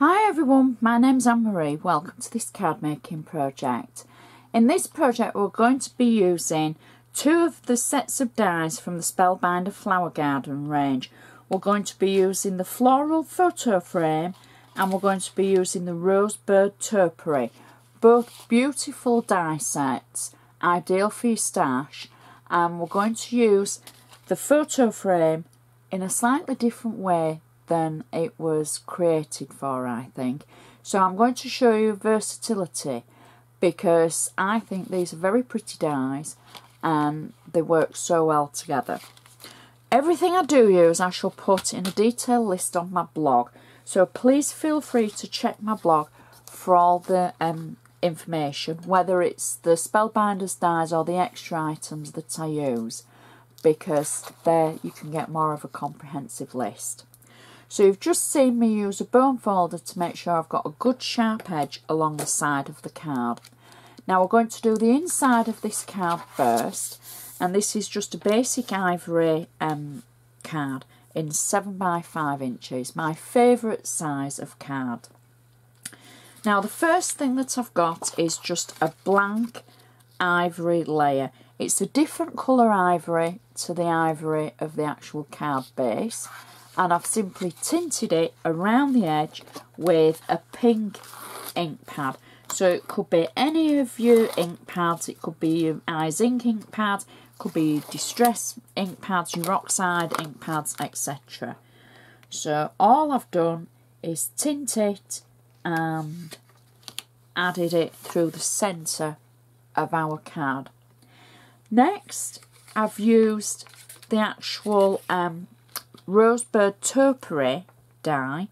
Hi everyone, my name's Anne-Marie. Welcome to this card making project. In this project we're going to be using two of the sets of dies from the Spellbinder Flower Garden range. We're going to be using the floral photo frame and we're going to be using the rosebud topiary. Both beautiful die sets, ideal for your stash, and we're going to use the photo frame in a slightly different way than it was created for, I think. So I'm going to show you versatility because I think these are very pretty dies and they work so well together. Everything I do use I shall put in a detailed list on my blog, so please feel free to check my blog for all the information, whether it's the Spellbinders dies or the extra items that I use, because there you can get more of a comprehensive list. So you've just seen me use a bone folder to make sure I've got a good sharp edge along the side of the card. Now we're going to do the inside of this card first, and this is just a basic ivory card in 7 by 5 inches, my favourite size of card. Now the first thing that I've got is just a blank ivory layer. It's a different colour ivory to the ivory of the actual card base, and I've simply tinted it around the edge with a pink ink pad. So it could be any of your ink pads, it could be your Eyes Ink ink pad, it could be your Distress ink pads, your Oxide ink pads, etc. So all I've done is tint it and added it through the centre of our card. Next, I've used the actual rosebud topiary die,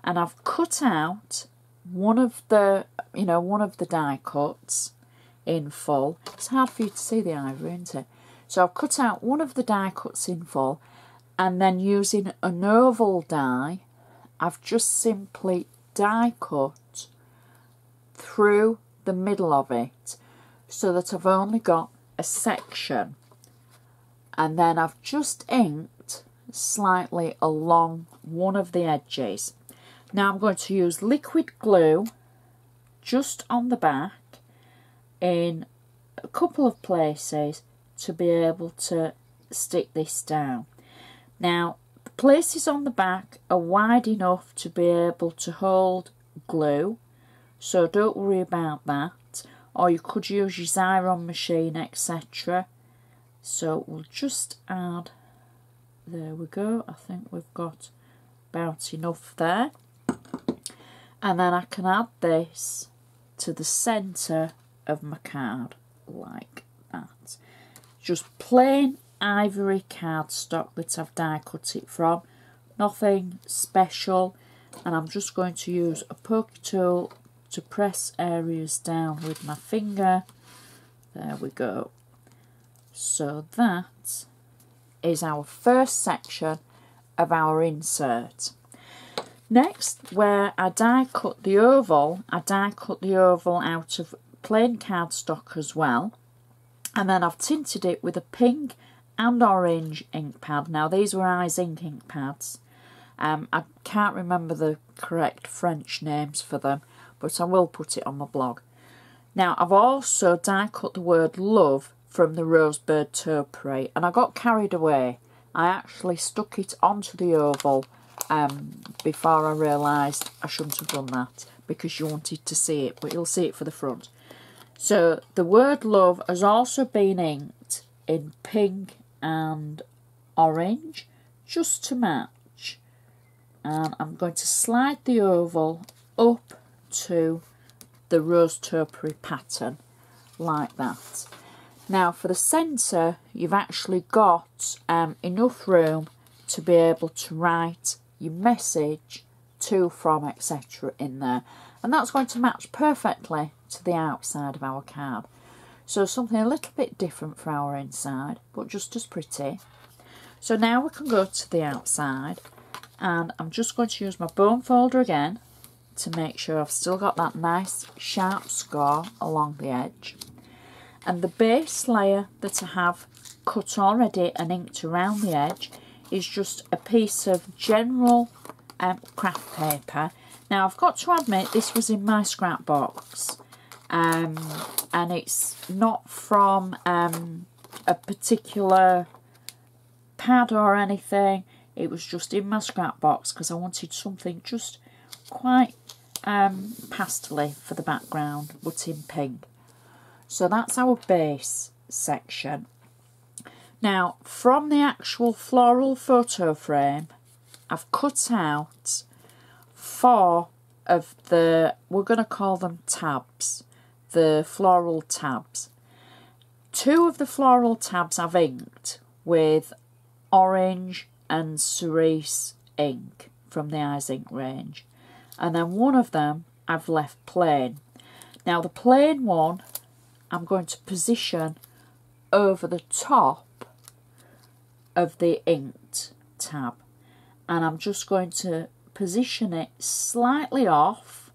and I've cut out one of the die cuts in full. It's hard for you to see the ivory, isn't it? So I've cut out one of the die cuts in full, and then using an oval die I've just simply die cut through the middle of it so that I've only got a section, and then I've just inked slightly along one of the edges. Now I'm going to use liquid glue just on the back in a couple of places to be able to stick this down. Now the places on the back are wide enough to be able to hold glue, so don't worry about that, or you could use your Xyron machine, etc. So we'll just add, there we go, I think we've got about enough there. And then I can add this to the centre of my card, like that. Just plain ivory cardstock that I've die cut it from, nothing special. And I'm just going to use a pokey tool to press areas down with my finger. There we go. So that is our first section of our insert. Next, where I die cut the oval, I die cut the oval out of plain cardstock as well, and then I've tinted it with a pink and orange ink pad. Now these were Eyes Ink ink pads. I can't remember the correct French names for them, but I will put it on my blog. Now I've also die cut the word love from the rosebud topiary, and I got carried away. I actually stuck it onto the oval before I realised I shouldn't have done that, because you wanted to see it, but you'll see it for the front. So the word love has also been inked in pink and orange just to match, and I'm going to slide the oval up to the rose topiary pattern like that. Now for the centre you've actually got enough room to be able to write your message, to, from, etc. in there, and that's going to match perfectly to the outside of our card. So something a little bit different for our inside, but just as pretty. So now we can go to the outside, and I'm just going to use my bone folder again to make sure I've still got that nice sharp score along the edge. And the base layer that I have cut already and inked around the edge is just a piece of general craft paper. Now I've got to admit this was in my scrap box, and it's not from a particular pad or anything. It was just in my scrap box because I wanted something just quite pastel-y for the background, but in pink. So that's our base section. Now from the actual floral photo frame, I've cut out 4 of the, we're going to call them tabs, the floral tabs. 2 of the floral tabs I've inked with orange and cerise ink from the Eyes Ink range, and then 1 of them I've left plain. Now the plain one I'm going to position over the top of the inked tab, and I'm just going to position it slightly off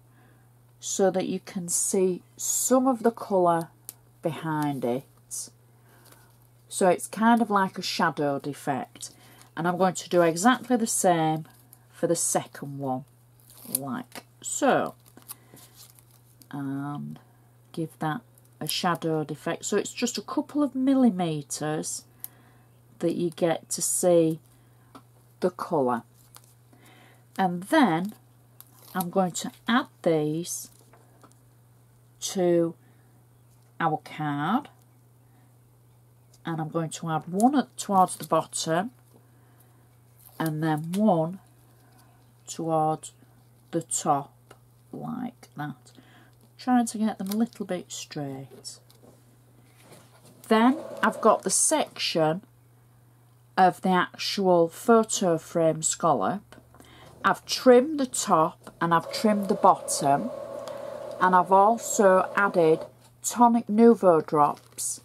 so that you can see some of the colour behind it. So it's kind of like a shadowed effect, and I'm going to do exactly the same for the second one, like so, and give that a shadowed effect. So it's just a couple of millimetres that you get to see the colour. And then I'm going to add these to our card, and I'm going to add 1 towards the bottom and then 1 towards the top, like that, trying to get them a little bit straight. Then I've got the section of the actual photo frame scallop. I've trimmed the top and I've trimmed the bottom, and I've also added tonic Nouveau drops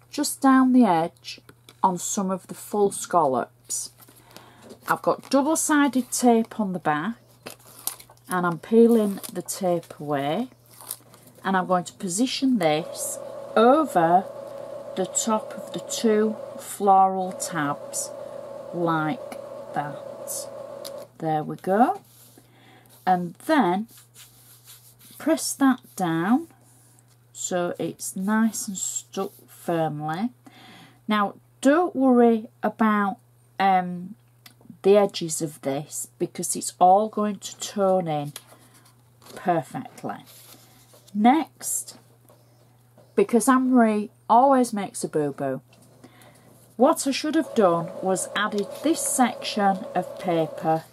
just down the edge on some of the full scallops. I've got double-sided tape on the back, and I'm peeling the tape away, and I'm going to position this over the top of the 2 floral tabs like that. There we go. And then press that down so it's nice and stuck firmly. Now don't worry about the edges of this, because it's all going to tone in perfectly. Next, because Anne-Marie always makes a boo-boo, what I should have done was added this section of paper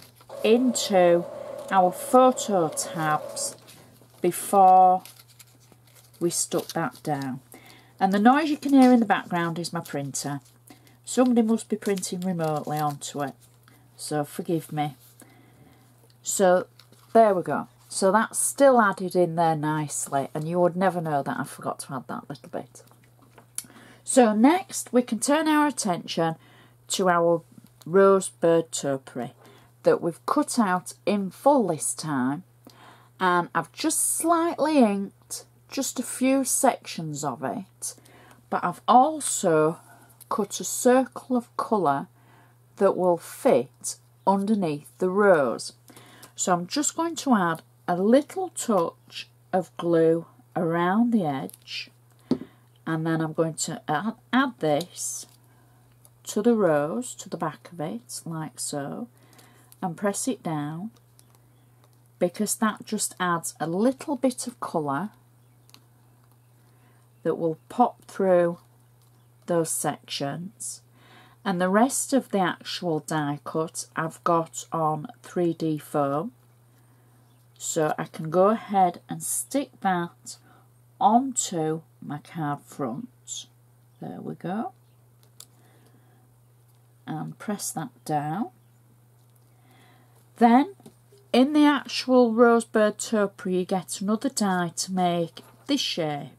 into our photo tabs before we stuck that down. And the noise you can hear in the background is my printer. Somebody must be printing remotely onto it, so forgive me. So there we go. So that's still added in there nicely, and you would never know that I forgot to add that little bit. So next we can turn our attention to our rosebud topiary that we've cut out in full this time, and I've just slightly inked just a few sections of it, but I've also cut a circle of colour that will fit underneath the rose. So I'm just going to add a little touch of glue around the edge, and then I'm going to add this to the rose, to the back of it, like so, and press it down, because that just adds a little bit of colour that will pop through those sections. And the rest of the actual die cut I've got on 3D foam, so I can go ahead and stick that onto my card front. There we go, and press that down. Then in the actual rosebud topiary you get another die to make this shape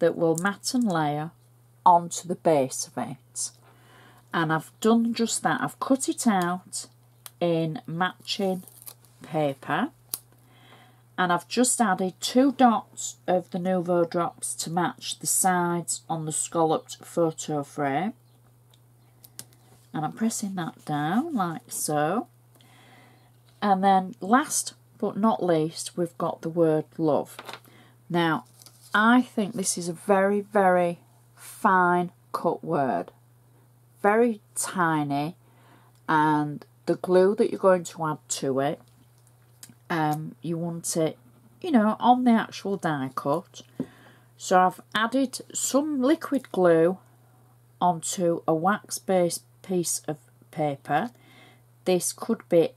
that will mat and layer onto the base of it. And I've done just that. I've cut it out in matching paper, and I've just added 2 dots of the Nouveau drops to match the sides on the scalloped photo frame, and I'm pressing that down like so. And then last but not least, we've got the word love. Now, I think this is a very, very fine cut word. Very tiny, and the glue that you're going to add to it, you want it, you know, on the actual die cut. So I've added some liquid glue onto a wax-based piece of paper. This could be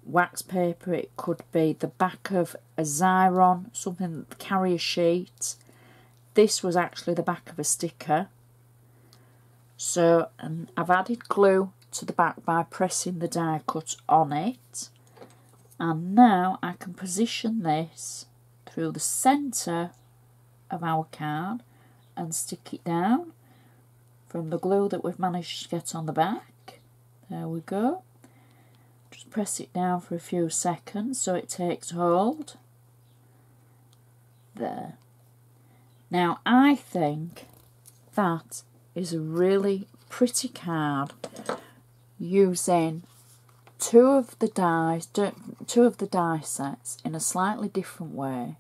wax paper, it could be the back of a Xyron, something that carry a sheet. This was actually the back of a sticker. So I've added glue to the back by pressing the die cut on it, and now I can position this through the centre of our card and stick it down from the glue that we've managed to get on the back. There we go. Just press it down for a few seconds so it takes hold. There. Now I think that is a really pretty card using two of the die sets in a slightly different way.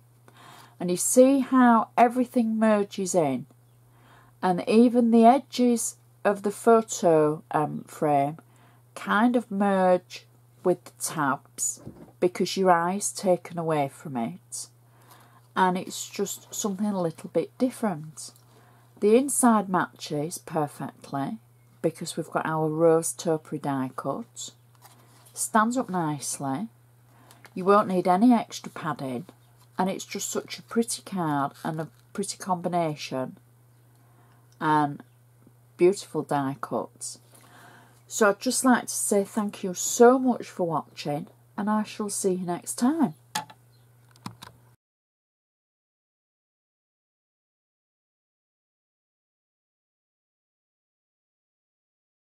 And you see how everything merges in, and even the edges of the photo frame kind of merge with the tabs because your eye's taken away from it, and it's just something a little bit different. The inside matches perfectly because we've got our rose topiary die cut. Stands up nicely. You won't need any extra padding, and it's just such a pretty card and a pretty combination, and beautiful die cuts. So I'd just like to say thank you so much for watching, and I shall see you next time.